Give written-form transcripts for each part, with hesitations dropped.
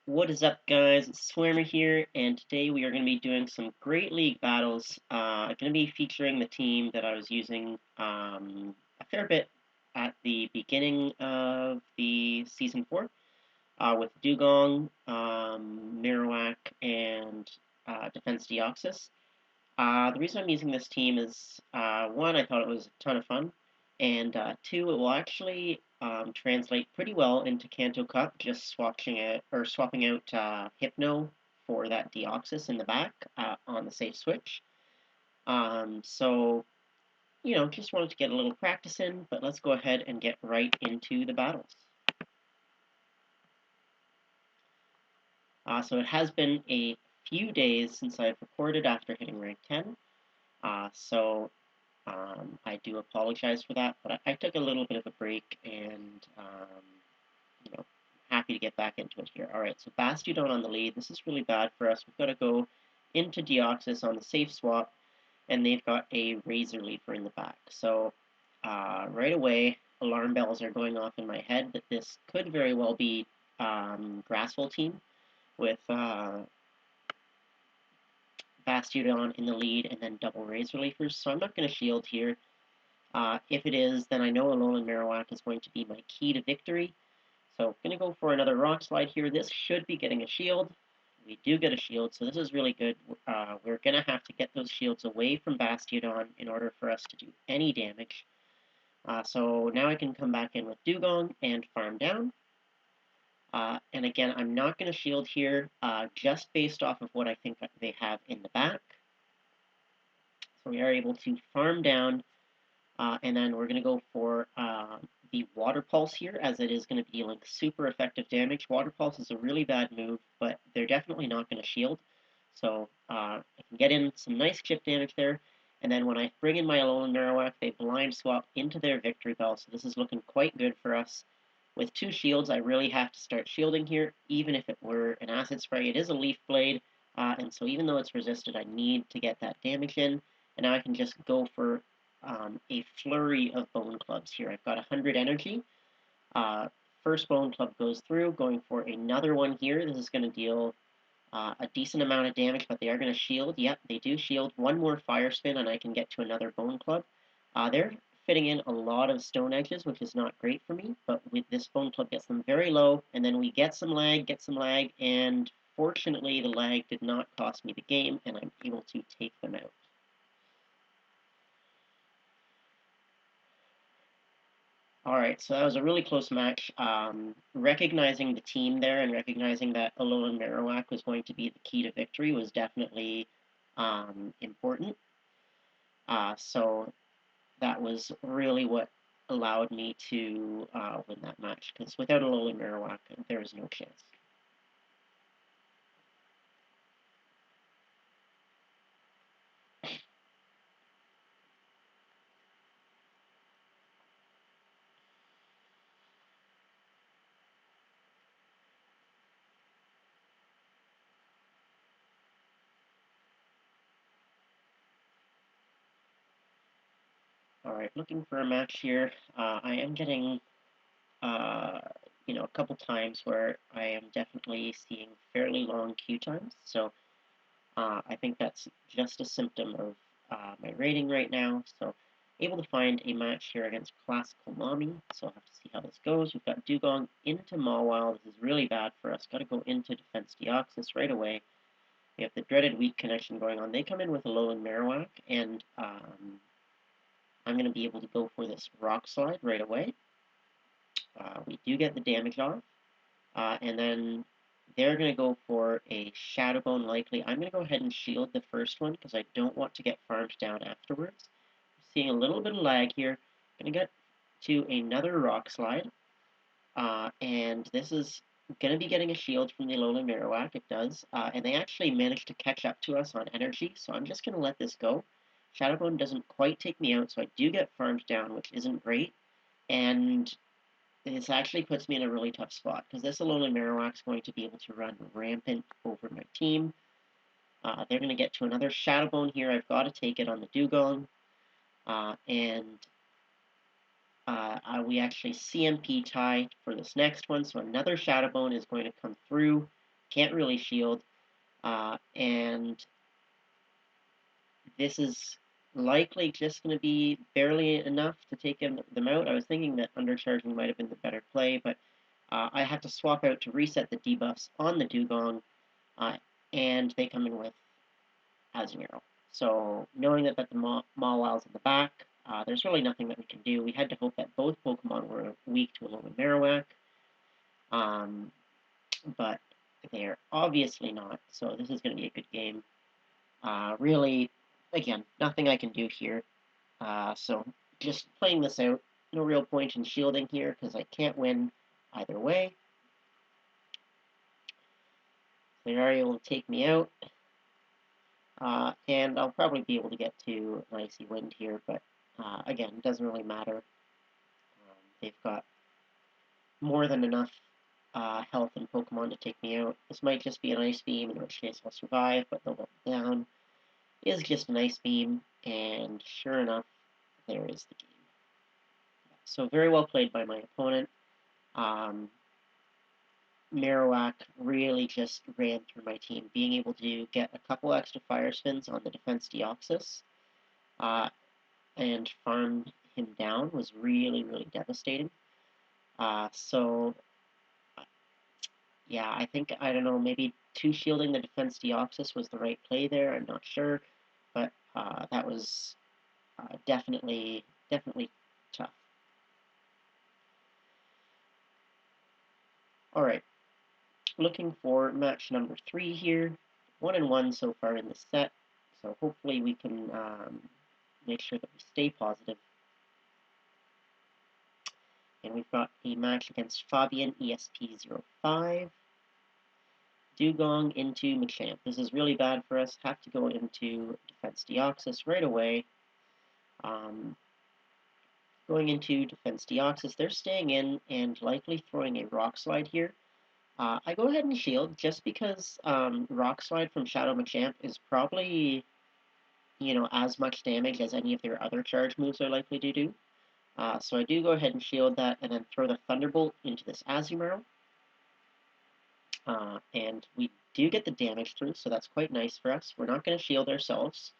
What is up, guys? It's Swimmer here, and today we are going to be doing some Great League battles. I'm going to be featuring the team that I was using a fair bit at the beginning of the Season 4 with Dewgong, Marowak, and Defense Deoxys. The reason I'm using this team is, one, I thought it was a ton of fun, and two, it will actually translate pretty well into Kanto Cup, just swapping out Hypno for that Deoxys in the back on the safe switch. So, just wanted to get a little practice in, but let's go ahead and get right into the battles. So it has been a few days since I've recorded after hitting rank 10. I do apologize for that, but I took a little bit of a break and, you know, happy to get back into it here. All right, so Bastiodon on the lead. This is really bad for us. We've got to go into Deoxys on the safe swap, and they've got a Razor Leafer in the back. So right away, alarm bells are going off in my head that this could very well be Grassful team with Bastiodon in the lead and then double Razor Leafers. So I'm not going to shield here. If it is, then I know Alolan Marowak is going to be my key to victory. So I'm going to go for another Rock Slide here. This should be getting a shield. We do get a shield, so this is really good. We're going to have to get those shields away from Bastiodon in order for us to do any damage. So now I can come back in with Dewgong and farm down. And again, I'm not going to shield here, just based off of what I think they have in the back. So we are able to farm down, and then we're going to go for the Water Pulse here, as it is going to be dealing super effective damage. Water Pulse is a really bad move, but they're definitely not going to shield. So I can get in some nice chip damage there. And then when I bring in my Alolan Marowak, they blind swap into their Victory Bell. So this is looking quite good for us. With 2 shields, I really have to start shielding here, even if it were an Acid Spray. It is a Leaf Blade, and so even though it's resisted, I need to get that damage in. And now I can just go for a flurry of Bone Clubs here. I've got 100 energy. First Bone Club goes through, going for another one here. This is going to deal a decent amount of damage, but they are going to shield. Yep, they do shield. One more Fire Spin, and I can get to another Bone Club. They're fitting in a lot of Stone Edges, which is not great for me, but with this Bone Club gets them very low, and then we get some lag, and fortunately the lag did not cost me the game, and I'm able to take them out. Alright, so that was a really close match. Recognizing the team there and recognizing that Alolan Marowak was going to be the key to victory was definitely important. So that was really what allowed me to win that match, because without Alolan Marowak, there was no chance. Alright, looking for a match here. I am getting a couple times where I am definitely seeing fairly long queue times. So I think that's just a symptom of my rating right now. So able to find a match here against Classical Mommy. So I'll have to see how this goes. We've got Dewgong into Mawile. This is really bad for us. Got to go into Defense Deoxys right away. We have the dreaded weak connection going on. They come in with Alolan Marowak, and I'm going to be able to go for this Rock Slide right away. We do get the damage off, and then they're going to go for a Shadow Bone likely. I'm going to go ahead and shield the first one because I don't want to get farmed down afterwards. Seeing a little bit of lag here. Going to get to another Rock Slide, and this is going to be getting a shield from the Alolan Marowak. It does, and they actually managed to catch up to us on energy, so I'm just going to let this go. Shadow Bone doesn't quite take me out, so I do get farmed down, which isn't great, and this actually puts me in a really tough spot, because this Alolan Marowak is going to be able to run rampant over my team. They're going to get to another Shadow Bone here. I've got to take it on the Dewgong. We actually CMP tie for this next one, so another Shadow Bone is going to come through. can't really shield, and this is likely just going to be barely enough to take them out. I was thinking that undercharging might have been the better play, but I had to swap out to reset the debuffs on the Dewgong, and they come in with Azumarill. So knowing that the Mawil's in the back, there's really nothing that we can do. We had to hope that both Pokemon were weak to Alolan Marowak, but they're obviously not, so this is going to be a good game. Really, again, nothing I can do here. So just playing this out. No real point in shielding here because I can't win either way. Lunaria will take me out. And I'll probably be able to get to an Icy Wind here, but again, it doesn't really matter. They've got more than enough health and Pokemon to take me out. This might just be an Ice Beam, in which case I'll survive, but they'll let me down. It is just an Ice Beam, and sure enough, there is the game. So very well played by my opponent. Marowak really just ran through my team, being able to get a couple extra fire spins on the defense Deoxys and farm him down was really, really devastating. So, yeah, I think, I don't know, maybe two-shielding the defense Deoxys was the right play there. I'm not sure, but that was definitely tough. All right, looking for match number 3 here. 1-1 so far in the set, so hopefully we can make sure that we stay positive. And we've got a match against Fabian ESP05. Dewgong into Machamp. This is really bad for us. Have to go into Defense Deoxys right away. Going into Defense Deoxys, they're staying in and likely throwing a Rock Slide here. I go ahead and shield just because Rock Slide from Shadow Machamp is probably, as much damage as any of their other charge moves are likely to do. So I do go ahead and shield that and then throw the Thunderbolt into this Azumarill. And we do get the damage through, so that's quite nice for us. We're not going to shield ourselves.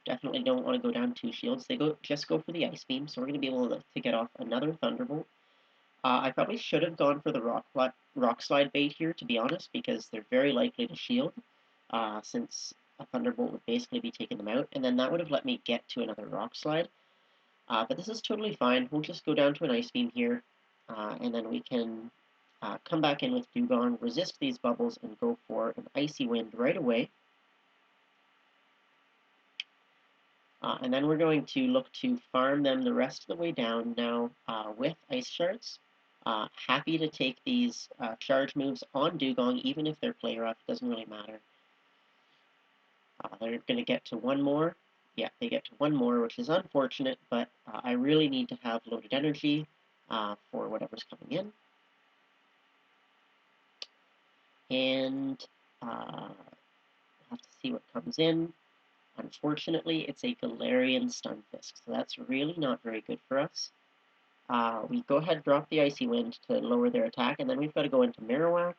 Definitely don't want to go down 2 shields. They just go for the Ice Beam, so we're going to be able to get off another Thunderbolt. I probably should have gone for the Rock Slide bait here, to be honest, because they're very likely to shield, since a Thunderbolt would basically be taking them out, and then that would have let me get to another Rock Slide. But this is totally fine. We'll just go down to an Ice Beam here, and then we can come back in with Dewgong, resist these bubbles, and go for an Icy Wind right away. And then we're going to look to farm them the rest of the way down now with Ice Shards. Happy to take these charge moves on Dewgong, even if they're play rough, doesn't really matter. They're going to get to one more. Yeah, they get to one more, which is unfortunate, but I really need to have loaded energy for whatever's coming in. And we'll have to see what comes in. Unfortunately, it's a Galarian Stunfisk, so that's really not very good for us. We go ahead and drop the Icy Wind to lower their attack, and then we've got to go into Marowak.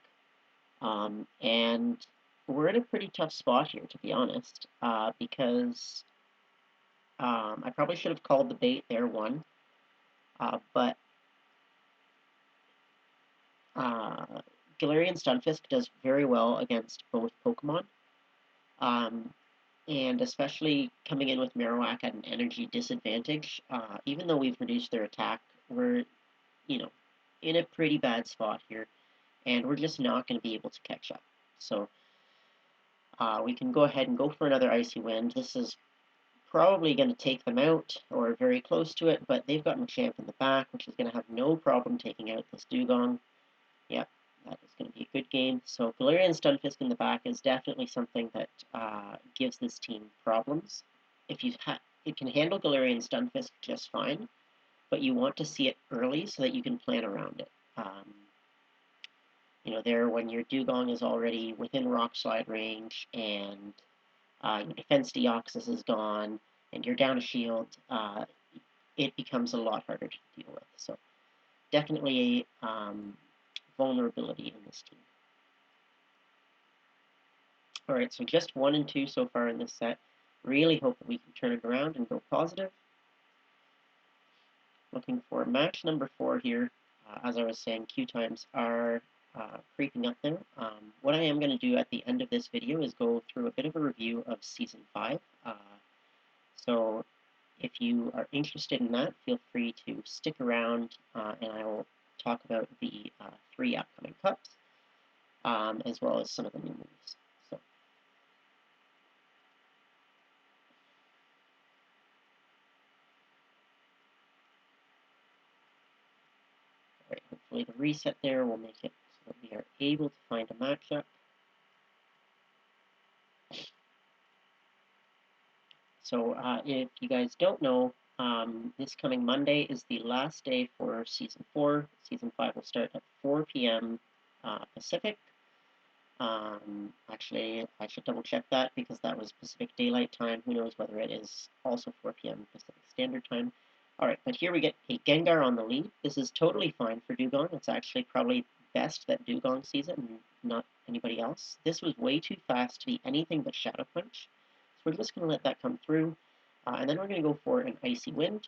And we're in a pretty tough spot here, to be honest, because I probably should have called the bait there, one. But Galarian Stunfisk does very well against both Pokemon. And especially coming in with Marowak at an energy disadvantage, even though we've reduced their attack, we're, in a pretty bad spot here, and we're just not going to be able to catch up. So we can go ahead and go for another Icy Wind. This is probably going to take them out, or very close to it, but they've got Machamp in the back, which is going to have no problem taking out this Dewgong. Yep, that is going to be a good game. So Galarian Stunfisk in the back is definitely something that gives this team problems. If it can handle Galarian Stunfisk just fine, but you want to see it early so that you can plan around it. There when your Dewgong is already within Rock Slide range and your defense Deoxys is gone and you're down a shield, it becomes a lot harder to deal with. So definitely vulnerability in this team. Alright, so just 1 and 2 so far in this set. Really hope that we can turn it around and go positive. Looking for match number 4 here. As I was saying, queue times are creeping up there. What I am going to do at the end of this video is go through a bit of a review of Season 5. So if you are interested in that, feel free to stick around and I will talk about the 3 upcoming cups, as well as some of the new moves. So, alright, hopefully the reset there will make it so that we are able to find a matchup. So if you guys don't know, this coming Monday is the last day for Season 4. Season 5 will start at 4 p.m. Pacific. Actually, I should double check that because that was Pacific Daylight Time. Who knows whether it is also 4 p.m. Pacific Standard Time. Alright, but here we get a Gengar on the lead. This is totally fine for Dewgong. It's actually probably best that Dewgong sees it and not anybody else. This was way too fast to be anything but Shadow Punch. So we're just going to let that come through. And then we're going to go for an Icy Wind.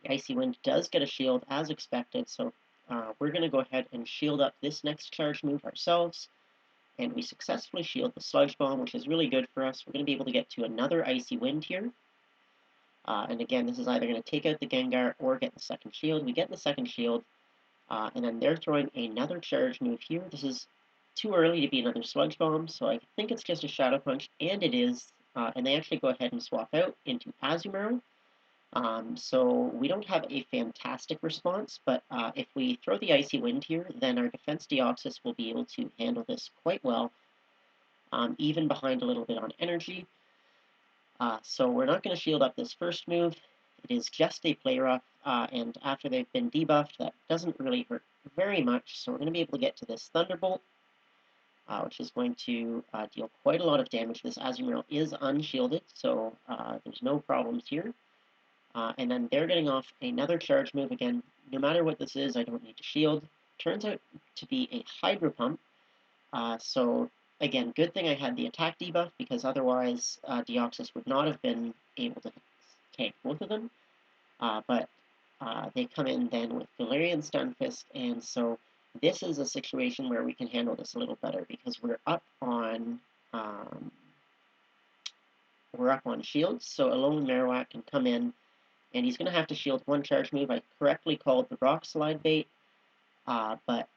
The Icy Wind does get a shield as expected, so we're going to go ahead and shield up this next charge move ourselves. And we successfully shield the Sludge Bomb, which is really good for us. We're going to be able to get to another Icy Wind here. And again, this is either going to take out the Gengar or get the second shield. We get the second shield, and then they're throwing another charge move here. This is too early to be another Sludge Bomb, so I think it's just a Shadow Punch, and it is. And they actually go ahead and swap out into Azumarill. So we don't have a fantastic response, but if we throw the Icy Wind here, then our defense Deoxys will be able to handle this quite well, even behind a little bit on energy. So we're not going to shield up this first move. It is just a play rough, and after they've been debuffed, that doesn't really hurt very much. So we're going to be able to get to this Thunderbolt, which is going to deal quite a lot of damage. This Azumarill is unshielded, so there's no problems here. And then they're getting off another charge move again. No matter what this is, I don't need to shield. Turns out to be a Hydro Pump. So again, good thing I had the attack debuff because otherwise Deoxys would not have been able to tank both of them. But they come in then with Galarian Stunfisk, and so this is a situation where we can handle this a little better because we're up on shields. So Alolan Marowak can come in, and he's going to have to shield one charge move. I correctly called the Rock Slide bait, but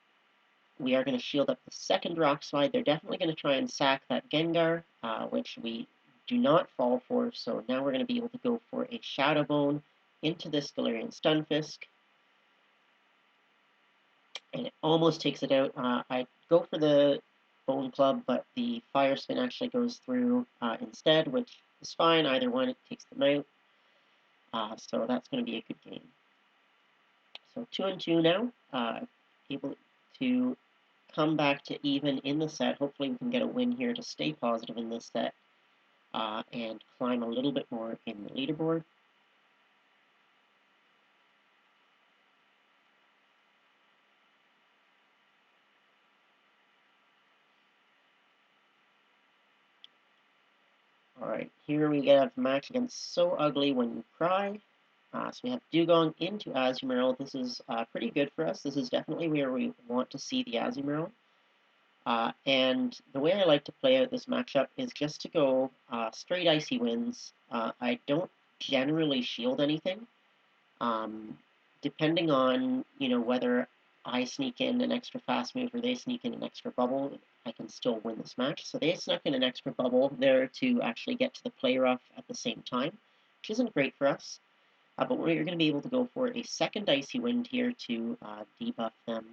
we are going to shield up the second Rock Slide. They're definitely going to try and sack that Gengar, which we do not fall for. So now we're going to be able to go for a Shadow Bone into this Galarian Stunfisk. And it almost takes it out. I go for the Bone Club, but the Fire Spin actually goes through instead, which is fine. Either one, it takes them out. So that's going to be a good game. So 2 and 2 now. Able to come back to even in the set. Hopefully we can get a win here to stay positive in this set and climb a little bit more in the leaderboard. Alright, here we have a match against So Ugly When You Cry. So we have Dewgong into Azumarill. This is pretty good for us. This is definitely where we want to see the Azumarill. And the way I like to play out this matchup is just to go straight Icy Winds. I don't generally shield anything. Depending on, whether I sneak in an extra fast move or they sneak in an extra bubble, I can still win this match. So they snuck in an extra bubble there to actually get to the play rough at the same time, which isn't great for us. But we're going to be able to go for a second Icy Wind here to debuff them.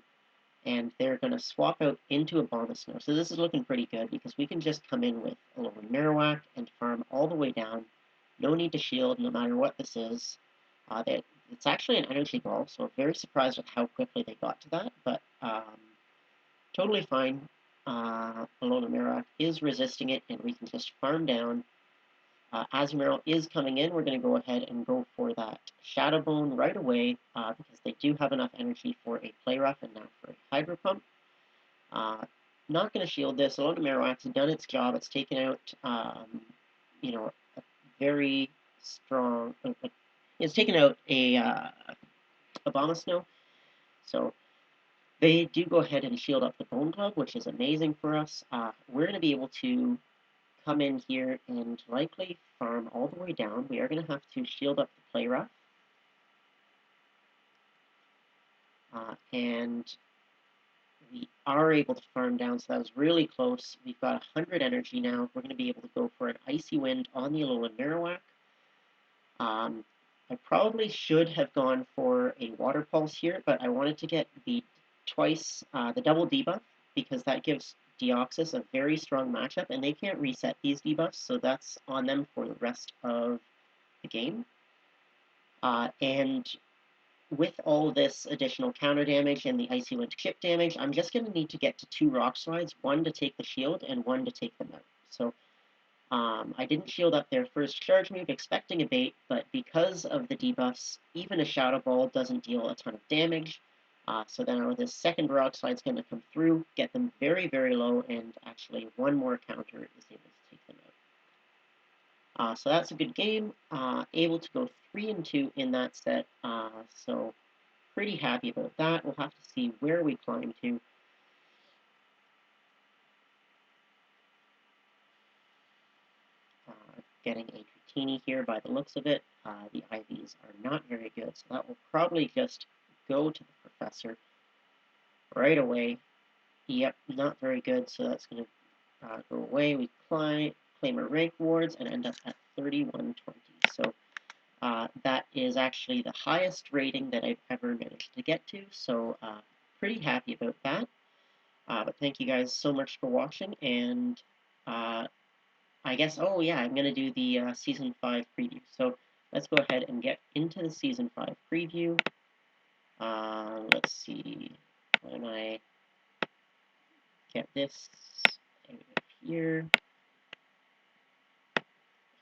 And they're going to swap out into a Abomasnow. So this is looking pretty good because we can just come in with a little Marowak and farm all the way down. No need to shield no matter what this is. It's actually an energy ball, so I'm very surprised at how quickly they got to that. But totally fine. Alolan Marowak is resisting it, and we can just farm down. Azumarill is coming in. We're going to go ahead and go for that Shadow Bone right away because they do have enough energy for a Play Rough and now for a Hydro Pump. Not going to shield this. Alolan Marowak's done its job. It's taken out, you know, a very strong. It's taken out a Abomasnow. So they do go ahead and shield up the Bone Club, which is amazing for us. We're going to be able to come in here and likely farm all the way down. We are going to have to shield up the Play Rough. And we are able to farm down, so that was really close. We've got 100 energy now. We're going to be able to go for an Icy Wind on the Alolan Marowak. I probably should have gone for a Water Pulse here, but I wanted to get the double debuff, because that gives Deoxys a very strong matchup, and they can't reset these debuffs, so that's on them for the rest of the game. And with all this additional counter damage and the Icy Wind chip damage, I'm just going to need to get to 2 Rock Slides, one to take the shield and one to take them out. So I didn't shield up their first charge move, expecting a bait, but because of the debuffs, even a Shadow Ball doesn't deal a ton of damage. So then this second Rock Slide is going to come through, get them very, very low, and actually one more counter is able to take them out. So that's a good game. Able to go 3-2 in that set. So pretty happy about that. We'll have to see where we climb to. Getting a Dratini here by the looks of it. The IVs are not very good, so that will probably just go to the Professor right away. Yep, not very good, so that's going to go away. We claim our rank wards and end up at 3120. So that is actually the highest rating that I've ever managed to get to, so pretty happy about that. But thank you guys so much for watching, and I guess, oh yeah, I'm going to do the Season 5 preview. So let's go ahead and get into the Season 5 preview. Let's see, when I get this out of here,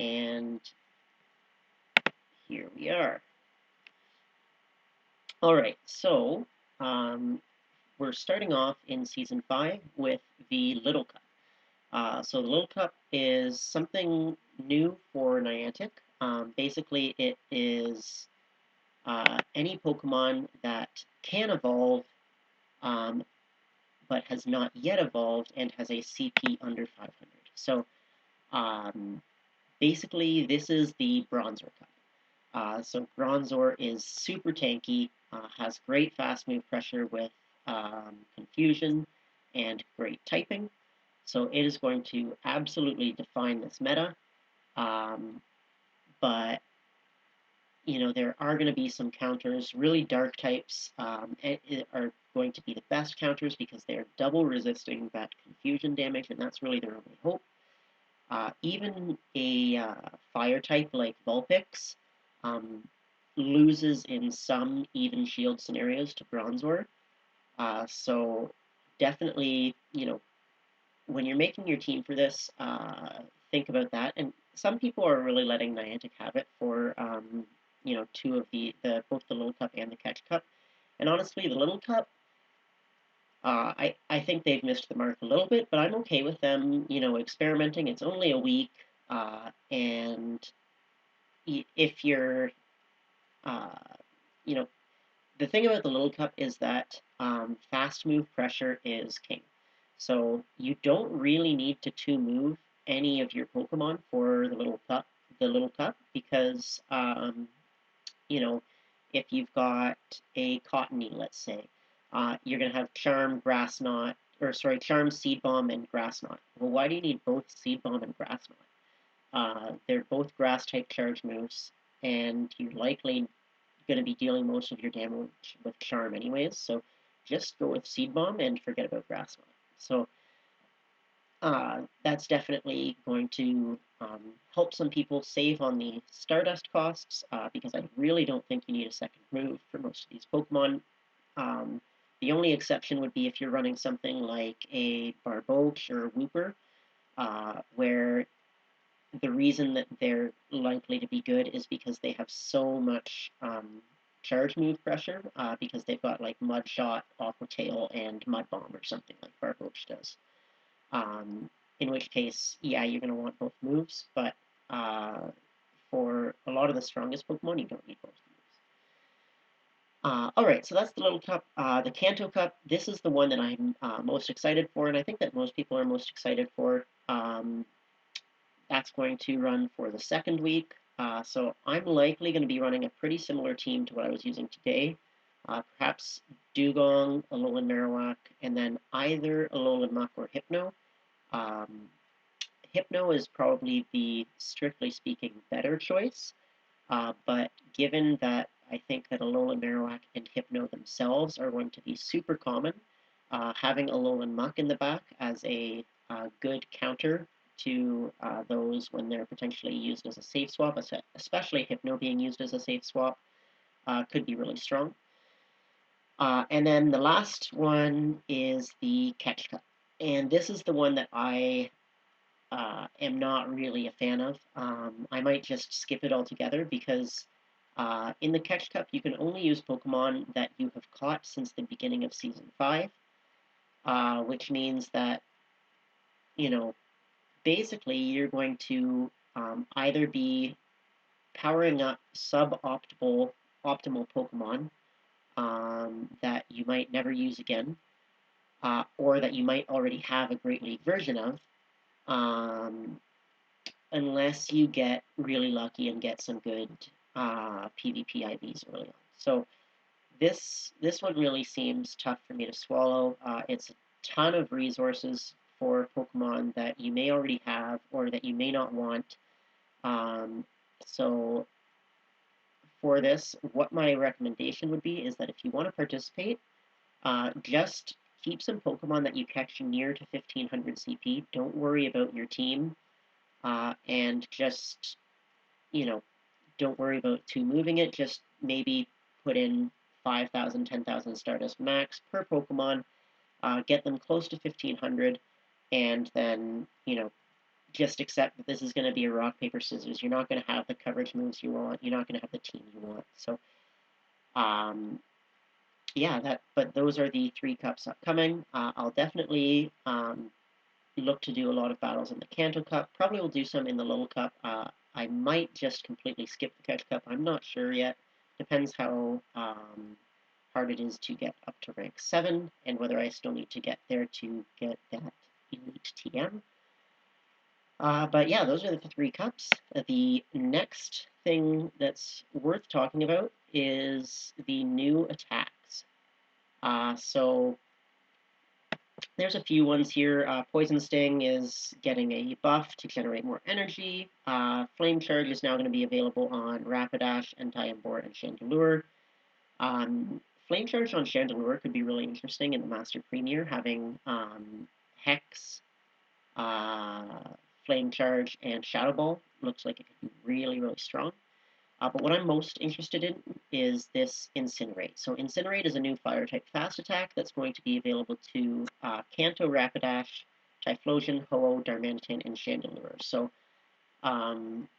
and here we are. Alright, so we're starting off in Season 5 with the Little Cup. So the Little Cup is something new for Niantic. Basically, it is any Pokemon that can evolve, but has not yet evolved and has a CP under 500. So basically, this is the Bronzor Cup. So Bronzor is super tanky, has great fast move pressure with confusion and great typing. So it is going to absolutely define this meta. But there are going to be some counters. Really dark types are going to be the best counters because they're double resisting that confusion damage, and that's really their only hope. Even a fire type like Vulpix loses in some even shield scenarios to Bronzor. So definitely, when you're making your team for this, think about that. And some people are really letting Niantic have it for, two of both the Little Cup and the Catch Cup. And honestly, the Little Cup, I think they've missed the mark a little bit, but I'm okay with them, experimenting. It's only a week, and if you're, the thing about the Little Cup is that fast move pressure is king. So you don't really need to 2-move any of your Pokemon for the Little Cup, because if you've got a Cottony, let's say, you're going to have Charm, Charm, Seed Bomb, and Grass Knot. Well, why do you need both Seed Bomb and Grass Knot? They're both Grass-type charge moves, and you're likely going to be dealing most of your damage with Charm anyways, so just go with Seed Bomb and forget about Grass Knot. So that's definitely going to help some people save on the Stardust costs, because I really don't think you need a second move for most of these Pokemon. The only exception would be if you're running something like a Barboach or a Wooper, where the reason that they're likely to be good is because they have so much charge move pressure because they've got like Mud Shot, Aqua Tail, and Mud Bomb or something like Barboach does. In which case, yeah, you're going to want both moves, but for a lot of the strongest Pokemon, you don't need both moves. All right, so that's the Little Cup. The Kanto Cup, this is the one that I'm most excited for, and I think that most people are most excited for. That's going to run for the second week. So I'm likely going to be running a pretty similar team to what I was using today. Perhaps Dewgong, Alolan Marowak, and then either Alolan Muck or Hypno. Hypno is probably the, strictly speaking, better choice. But given that I think that Alolan Marowak and Hypno themselves are going to be super common, having Alolan Muck in the back as a good counter to those when they're potentially used as a safe swap, especially Hypno being used as a safe swap, could be really strong. And then the last one is the Catch Cup. And this is the one that I am not really a fan of. I might just skip it altogether because in the Catch Cup, you can only use Pokemon that you have caught since the beginning of Season 5, which means that, you know, basically you're going to either be powering up suboptimal Pokemon that you might never use again, or that you might already have a Great League version of, unless you get really lucky and get some good PvP IVs early on. So this one really seems tough for me to swallow. It's a ton of resources for Pokemon that you may already have or that you may not want. So for this, what my recommendation would be is that if you want to participate, just keep some Pokemon that you catch near to 1500 CP. Don't worry about your team. And just, you know, don't worry about too moving it. Just maybe put in 5,000, 10,000 Stardust max per Pokemon. Get them close to 1,500, and then, you know, just accept that this is going to be a rock, paper, scissors. You're not going to have the coverage moves you want. You're not going to have the team you want. So, yeah, but those are the 3 cups upcoming. I'll definitely look to do a lot of battles in the Kanto Cup. Probably will do some in the Little Cup. I might just completely skip the Catch Cup. I'm not sure yet. Depends how hard it is to get up to rank 7 and whether I still need to get there to get that Elite TM. But yeah, those are the 3 cups. The next thing that's worth talking about is the new attacks. So there's a few ones here. Poison Sting is getting a buff to generate more energy. Flame Charge is now going to be available on Rapidash, Entei-Embor, and Chandelure. Flame Charge on Chandelure could be really interesting in the Master Premier, having Hex, Flame Charge, and Shadow Ball. Looks like it could be really, really strong. But what I'm most interested in is this Incinerate. So Incinerate is a new Fire-type fast attack that's going to be available to Kanto, Rapidash, Typhlosion, Ho-Oh, Darmanitan, and Chandelure. So I'm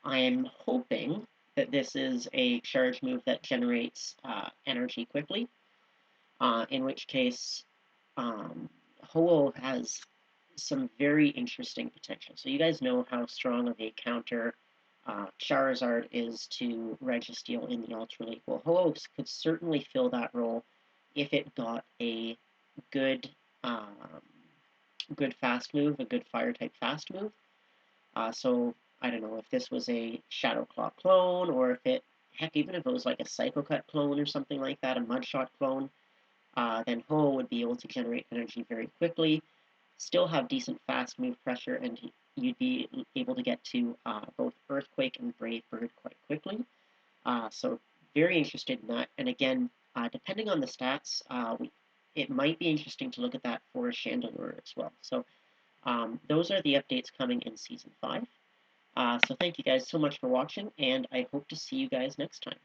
hoping that this is a charge move that generates energy quickly, in which case Ho-Oh has some very interesting potential. So you guys know how strong of a counter Charizard is to Registeel in the Ultra League. Well, Ho-Oh could certainly fill that role if it got a good good fast move, a good Fire-type fast move. So, I don't know, if this was a Shadow Claw clone, or if it, heck, even if it was like a Psycho Cut clone or something like that, a Mudshot clone, then Ho would be able to generate energy very quickly, still have decent fast move pressure, and you'd be able to get to both Earthquake and Brave Bird quite quickly. So very interested in that. And again, depending on the stats, it might be interesting to look at that for Chandelure as well. So those are the updates coming in Season 5. So thank you guys so much for watching, and I hope to see you guys next time.